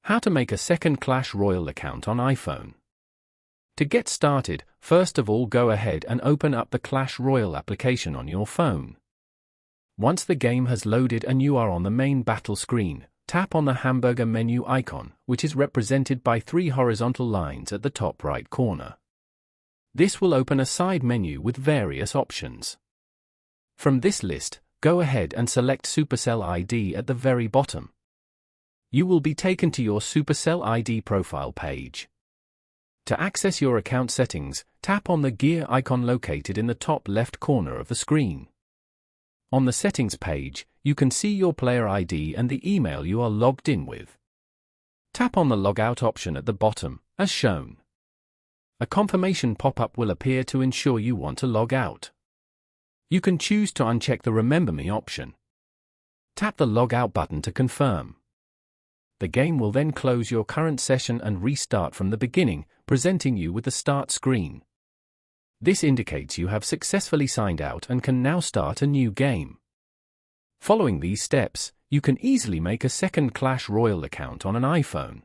How to make a second Clash Royale account on iPhone. To get started, first of all go ahead and open up the Clash Royale application on your phone. Once the game has loaded and you are on the main battle screen, tap on the hamburger menu icon, which is represented by 3 horizontal lines at the top right corner. This will open a side menu with various options. From this list, go ahead and select Supercell ID at the very bottom. You will be taken to your Supercell ID profile page. To access your account settings, tap on the gear icon located in the top left corner of the screen. On the settings page, you can see your player ID and the email you are logged in with. Tap on the logout option at the bottom, as shown. A confirmation pop-up will appear to ensure you want to log out. You can choose to uncheck the Remember Me option. Tap the Logout button to confirm. The game will then close your current session and restart from the beginning, presenting you with the start screen. This indicates you have successfully signed out and can now start a new game. Following these steps, you can easily make a second Clash Royale account on an iPhone.